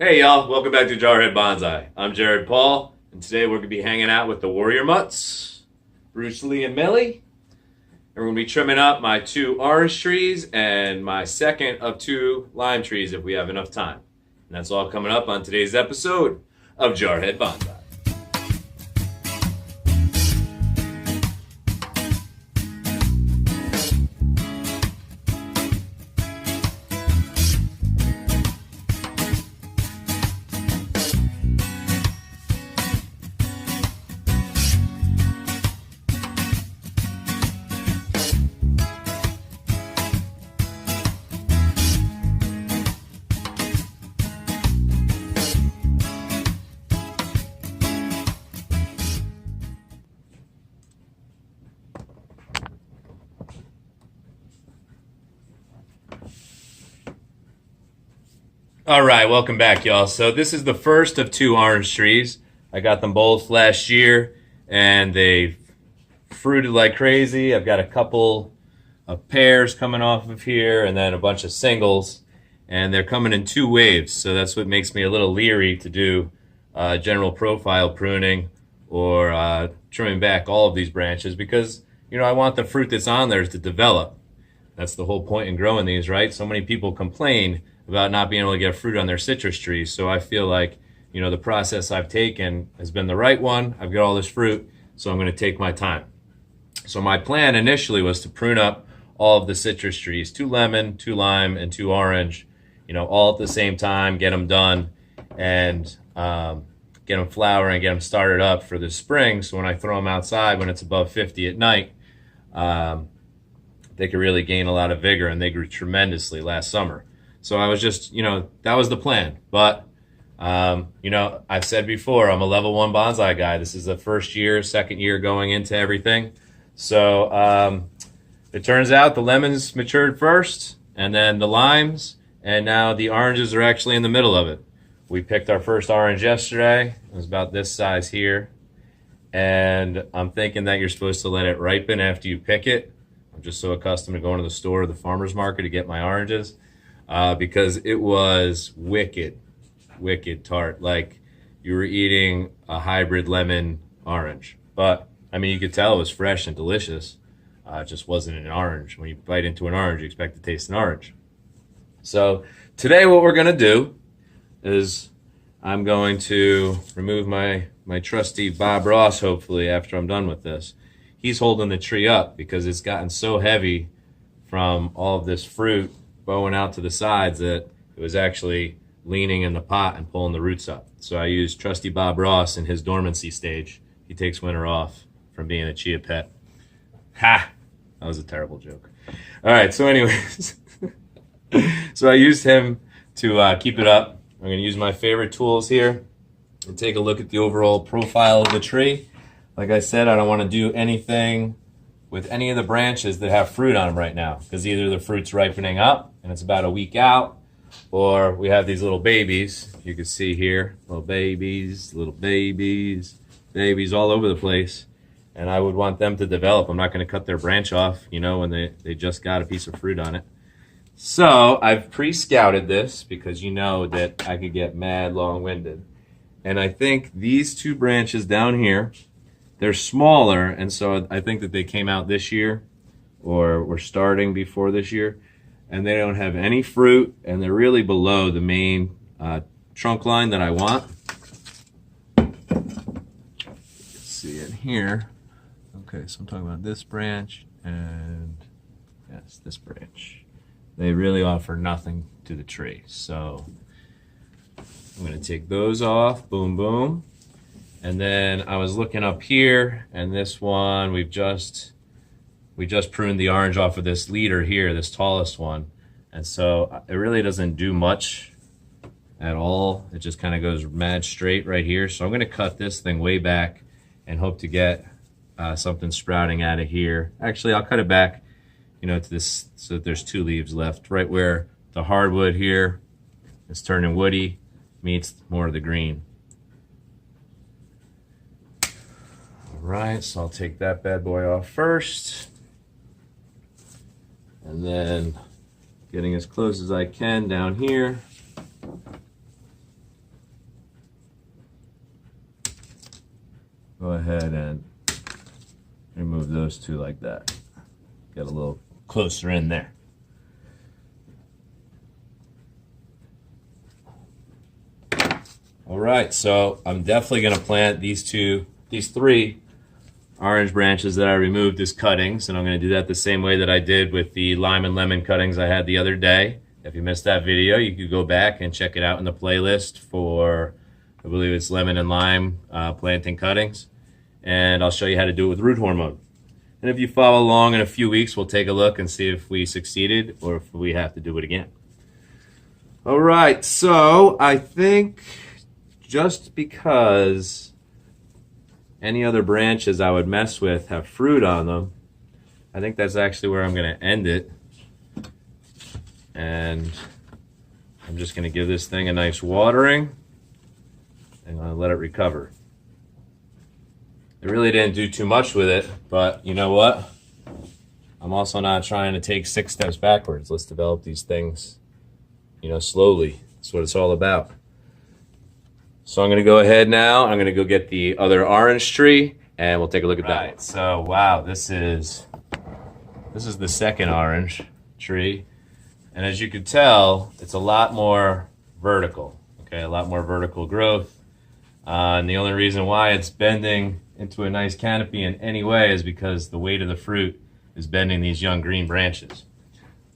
Hey y'all, welcome back to Jarhead Bonsai. I'm Jared Paul, and today we're going to be hanging out with the Warrior Mutts, Bruce Lee and Millie. And we're going to be trimming up my 2 orange trees and my second of 2 lime trees if we have enough time. And that's all coming up on today's episode of Jarhead Bonsai. All right, welcome back, y'all. So this is the first of 2 orange trees. I got them both last year, and they fruited like crazy. I've got a couple of pairs coming off of here, and then a bunch of singles, and they're coming in 2 waves. So that's what makes me a little leery to do general profile pruning or trimming back all of these branches because, you know, I want the fruit that's on there to develop. That's the whole point in growing these, right? So many people complain about not being able to get fruit on their citrus trees. So I feel like, you know, the process I've taken has been the right one. I've got all this fruit, so I'm going to take my time. So my plan initially was to prune up all of the citrus trees, 2 lemon, 2 lime, and 2 orange, you know, all at the same time, get them done, and get them flowering, get them started up for the spring. So when I throw them outside, when it's above 50 at night, they could really gain a lot of vigor, and they grew tremendously last summer. So I was just, you know, that was the plan. But, you know, I've said before, I'm a level 1 bonsai guy. This is the first year, second year going into everything. So it turns out the lemons matured first, and then the limes, and now the oranges are actually in the middle of it. We picked our first orange yesterday. It was about this size here. And I'm thinking that you're supposed to let it ripen after you pick it. I'm just so accustomed to going to the store or the farmer's market to get my oranges. Because it was wicked tart. Like you were eating a hybrid lemon orange. But, I mean, you could tell it was fresh and delicious. It just wasn't an orange. When you bite into an orange, you expect to taste an orange. So today what we're going to do is I'm going to remove my trusty Bob Ross, hopefully, after I'm done with this. He's holding the tree up because it's gotten so heavy from all of this fruit bowing out to the sides that it was actually leaning in the pot and pulling the roots up. So I used trusty Bob Ross in his dormancy stage. He takes winter off from being a chia pet. Ha! That was a terrible joke. All right, so anyways. So I used him to keep it up. I'm going to use my favorite tools here and take a look at the overall profile of the tree. Like I said, I don't want to do anything with any of the branches that have fruit on them right now, because either the fruit's ripening up and it's about a week out, or we have these little babies. You can see here, babies all over the place, and I would want them to develop. I'm not going to cut their branch off, you know, when they just got a piece of fruit on it. So I've pre-scouted this because you know that I could get mad long-winded. And I think these 2 branches down here, they're smaller, and so I think that they came out this year or were starting before this year, and they don't have any fruit, and they're really below the main trunk line that I want. Let's see it here. Okay, so I'm talking about this branch and, yes, this branch. They really offer nothing to the tree, so I'm going to take those off, boom, boom. And then I was looking up here, and this one, we just pruned the orange off of this leader here, this tallest one. And so it really doesn't do much at all. It just kind of goes mad straight right here. So I'm going to cut this thing way back and hope to get something sprouting out of here. Actually, I'll cut it back, you know, to this so that there's 2 leaves left, right where the hardwood here is turning woody meets more of the green. Right, so I'll take that bad boy off first. And then getting as close as I can down here go ahead and remove those two like that. Get a little closer in there. All right, so I'm definitely going to plant these three orange branches that I removed as cuttings, and I'm going to do that the same way that I did with the lime and lemon cuttings I had the other day. If you missed that video, you could go back and check it out in the playlist for, I believe it's lemon and lime planting cuttings, and I'll show you how to do it with root hormone. And if you follow along in a few weeks, we'll take a look and see if we succeeded or if we have to do it again. All right, so I think just because any other branches I would mess with have fruit on them, I think that's actually where I'm going to end it. And I'm just going to give this thing a nice watering and I'll let it recover. I really didn't do too much with it, but you know what? I'm also not trying to take 6 steps backwards. Let's develop these things, slowly. That's what it's all about. So I'm going to go ahead now. I'm going to go get the other orange tree, and we'll take a look at that. Right. So wow, this is the second orange tree, and as you can tell, it's a lot more vertical. Okay, a lot more vertical growth, and the only reason why it's bending into a nice canopy in any way is because the weight of the fruit is bending these young green branches.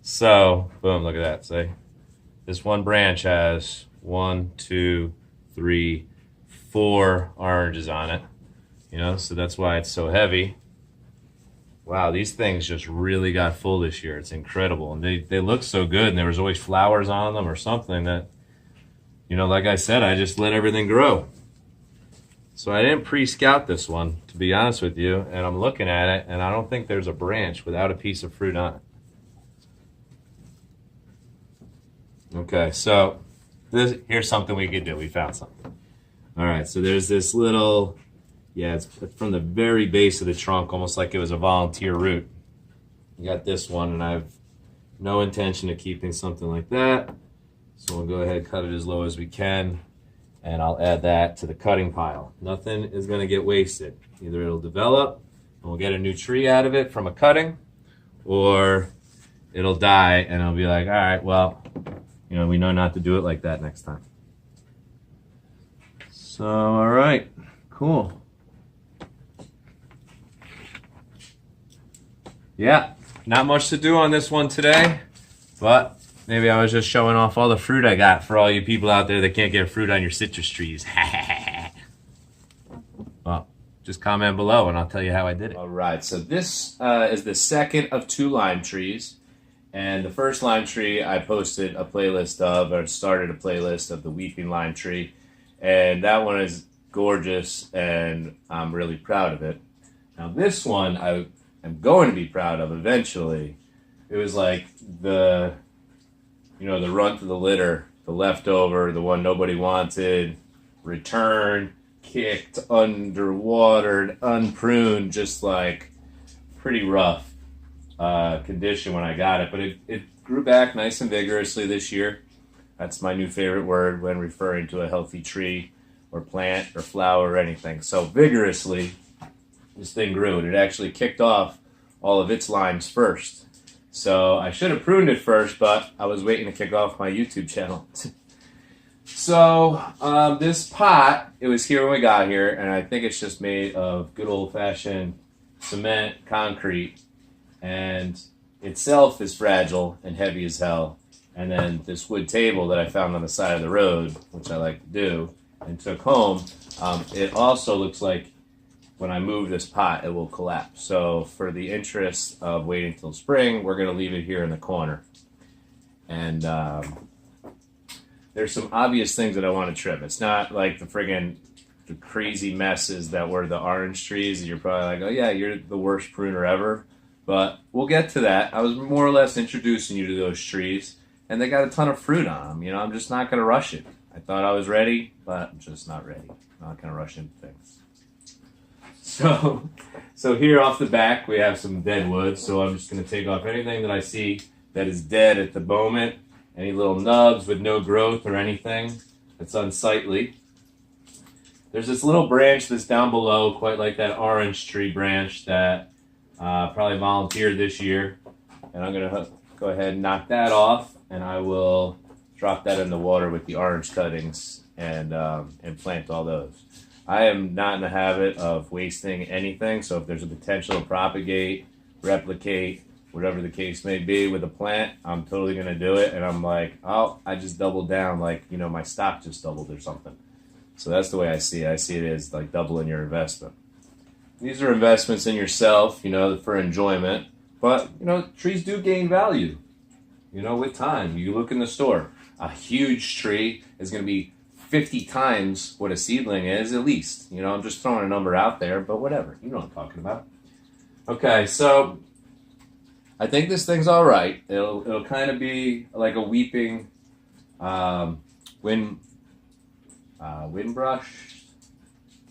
So boom, look at that. Say, this one branch has 1, 2, 3, 4 oranges on it, so that's why it's so heavy. Wow, these things just really got full this year. It's incredible, and they look so good, and there was always flowers on them or something that, like I said, I just let everything grow. So I didn't pre-scout this one, to be honest with you, and I'm looking at it, and I don't think there's a branch without a piece of fruit on it. Okay, so here's something we could do. We found something. All right, so there's this little, it's from the very base of the trunk, almost like it was a volunteer root. You got this one, and I have no intention of keeping something like that. So we'll go ahead and cut it as low as we can, and I'll add that to the cutting pile. Nothing is going to get wasted. Either it'll develop, and we'll get a new tree out of it from a cutting, or it'll die, and I'll be like, all right, well, we know not to do it like that next time. So, all right, cool. Yeah, not much to do on this one today, but maybe I was just showing off all the fruit I got for all you people out there that can't get fruit on your citrus trees. Well, just comment below and I'll tell you how I did it. All right, so this is the second of 2 lime trees. And the first lime tree I posted a playlist of, or started a playlist of the weeping lime tree. And that one is gorgeous, and I'm really proud of it. Now this one I am going to be proud of eventually. It was like the runt to the litter, the leftover, the one nobody wanted, returned, kicked, underwatered, unpruned, just like pretty rough condition when I got it, but it grew back nice and vigorously this year. That's my new favorite word when referring to a healthy tree or plant or flower or anything. So vigorously, this thing grew, and it actually kicked off all of its limes first. So I should have pruned it first, but I was waiting to kick off my YouTube channel. So this pot, it was here when we got here, and I think it's just made of good old-fashioned cement concrete, and itself is fragile and heavy as hell. And then this wood table that I found on the side of the road, which I like to do, and took home, it also looks like when I move this pot, it will collapse. So for the interest of waiting till spring, we're going to leave it here in the corner. And there's some obvious things that I want to trim. It's not like the crazy messes that were the orange trees, and you're probably like, oh yeah, you're the worst pruner ever. But we'll get to that. I was more or less introducing you to those trees, and they got a ton of fruit on them. I'm just not going to rush it. I thought I was ready, but I'm just not ready. I'm not going to rush into things. So here off the back, we have some dead wood. So I'm just going to take off anything that I see that is dead at the moment. Any little nubs with no growth or anything that's unsightly. there's this little branch that's down below, quite like that orange tree branch that probably volunteered this year. And I'm going to go ahead and knock that off, and I will drop that in the water with the orange cuttings and plant all those. I am not in the habit of wasting anything, so if there's a potential to propagate, replicate, whatever the case may be with a plant, I'm totally going to do it. And I'm like, oh, I just doubled down, like, you know, my stock just doubled or something. So that's the way I see it. I see it as like doubling your investment. These are investments in yourself, you know, for enjoyment. But, you know, trees do gain value, you know, with time. You look in the store, a huge tree is going to be 50 times what a seedling is, at least. You know, I'm just throwing a number out there, but whatever. You know what I'm talking about. Okay, so I think this thing's all right. It'll kind of be like a weeping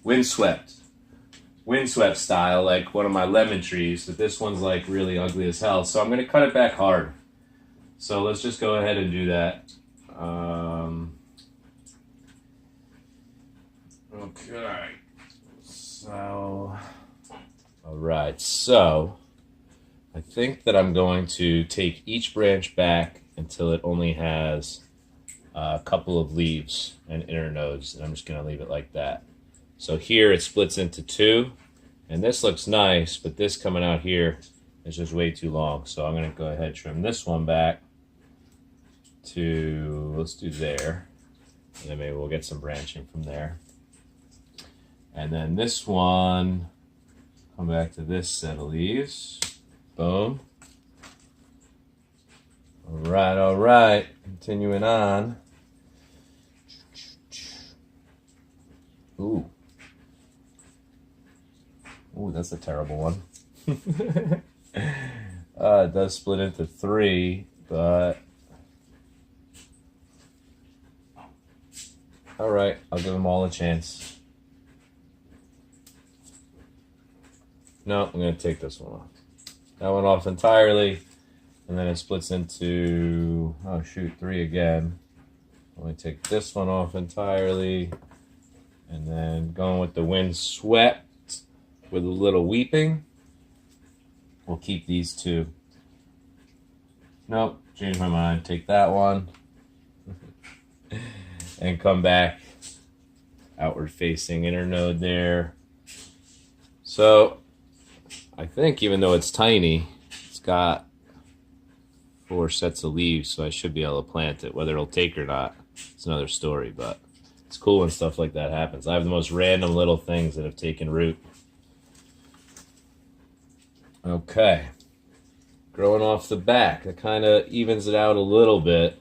windswept style, like one of my lemon trees. But this one's like really ugly as hell. So I'm going to cut it back hard. So let's just go ahead and do that. Okay. So, all right. So I think that I'm going to take each branch back until it only has a couple of leaves and internodes, and I'm just going to leave it like that. So here it splits into two, and this looks nice, but this coming out here is just way too long. So I'm going to go ahead and trim this one back to, let's do there, and then maybe we'll get some branching from there. And then this one, come back to this set of leaves. Boom. All right. Continuing on. Ooh. Ooh, that's a terrible one. It does split into three, but all right, I'll give them all a chance. No, I'm going to take this one off. That one off entirely, and then it splits into, oh shoot, three again. I'm going to take this one off entirely, and then going with the wind swept with a little weeping. We'll keep these two. Nope, change my mind. Take that one and come back. Outward facing internode there. So I think even though it's tiny, it's got 4 sets of leaves, so I should be able to plant it. Whether it'll take or not, it's another story, but it's cool when stuff like that happens. I have the most random little things that have taken root. Okay. Growing off the back, it kind of evens it out a little bit.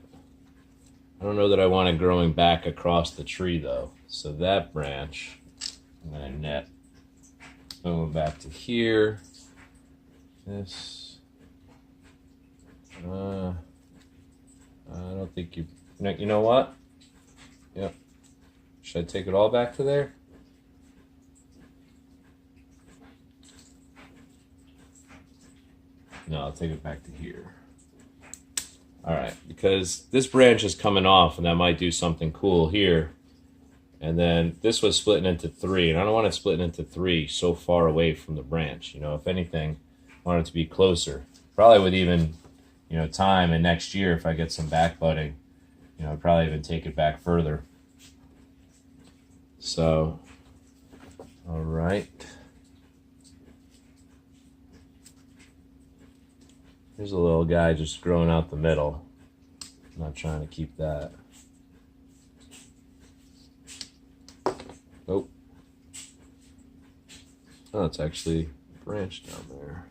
I don't know that I want it growing back across the tree, though. So that branch, I'm going to net. Going back to here. This. I don't think you know what? Yep. Should I take it all back to there? No, I'll take it back to here. All right, because this branch is coming off, and that might do something cool here. And then this was splitting into 3, and I don't want it splitting into 3 so far away from the branch. You know, if anything, I want it to be closer. Probably with even, you know, time and next year, if I get some back budding, you know, I'd probably even take it back further. So, all right. Here's a little guy just growing out the middle. I'm not trying to keep that. Oh. Oh, it's actually a branch down there.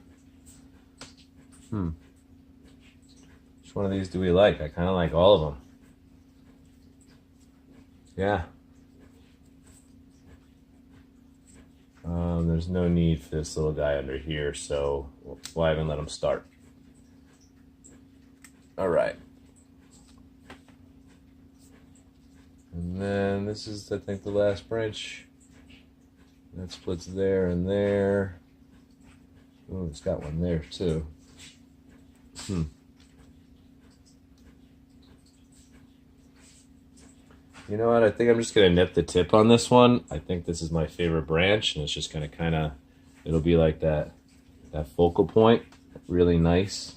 Which one of these do we like? I kind of like all of them. Yeah. There's no need for this little guy under here, so why even let him start? All right. And then this is, I think, the last branch. That splits there and there. Oh, it's got one there too. You know what? I think I'm just gonna nip the tip on this one. I think this is my favorite branch, and it's just gonna kind of, it'll be like that focal point, really nice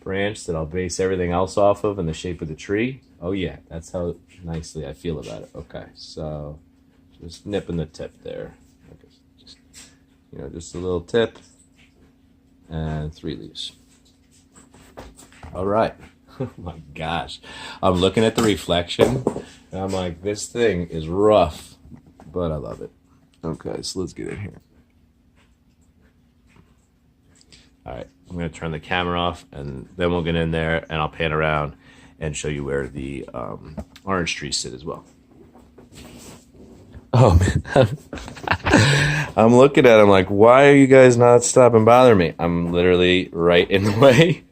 branch that I'll base everything else off of in the shape of the tree. Oh yeah, that's how nicely I feel about it. Okay, so just nipping the tip there. Okay, just, just a little tip and 3 leaves. All right. Oh my gosh. I'm looking at the reflection and I'm like, this thing is rough, but I love it. Okay, so let's get in here. All right, I'm gonna turn the camera off and then we'll get in there and I'll pan around and show you where the orange trees sit as well. Oh man, I'm looking at them like, why are you guys not stopping bothering me? I'm literally right in the way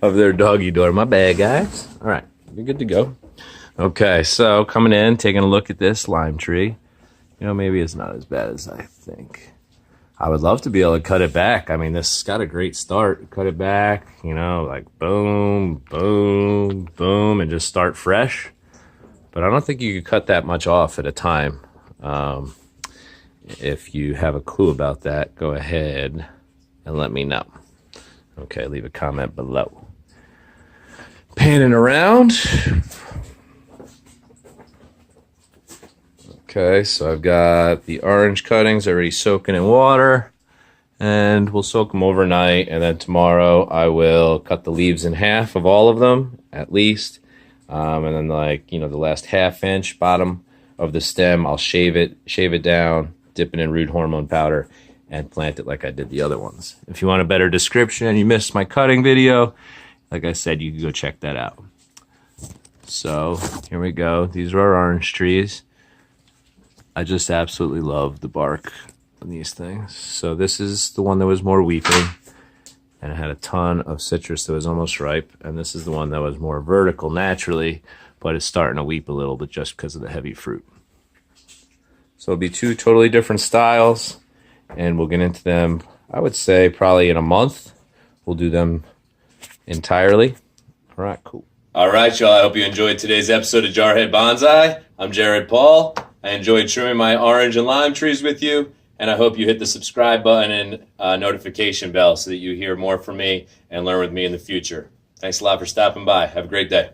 of their doggy door. My bad, guys. All right, you're good to go. Okay, so coming in, taking a look at this lime tree. Maybe it's not as bad as I think. I would love to be able to cut it back. I mean, this has got a great start. Cut it back, like boom, boom, boom, and just start fresh. But I don't think you could cut that much off at a time. If you have a clue about that, go ahead and let me know. Okay, leave a comment below. Panning around. Okay, so I've got the orange cuttings already soaking in water, and we'll soak them overnight, and then tomorrow I will cut the leaves in half of all of them, at least, and then the last ½ inch bottom of the stem, I'll shave it down, dip it in root hormone powder, and plant it like I did the other ones. If you want a better description and you missed my cutting video, like I said, you can go check that out. So here we go. These are our orange trees. I just absolutely love the bark on these things. So this is the one that was more weeping, and it had a ton of citrus that was almost ripe. And this is the one that was more vertical naturally, but it's starting to weep a little bit just because of the heavy fruit. So it'll be 2 totally different styles, and we'll get into them, I would say, probably in a month. We'll do them entirely. All right, cool. All right, y'all. I hope you enjoyed today's episode of Jarhead Bonsai. I'm Jared Paul. I enjoyed trimming my orange and lime trees with you, and I hope you hit the subscribe button and notification bell so that you hear more from me and learn with me in the future. Thanks a lot for stopping by. Have a great day.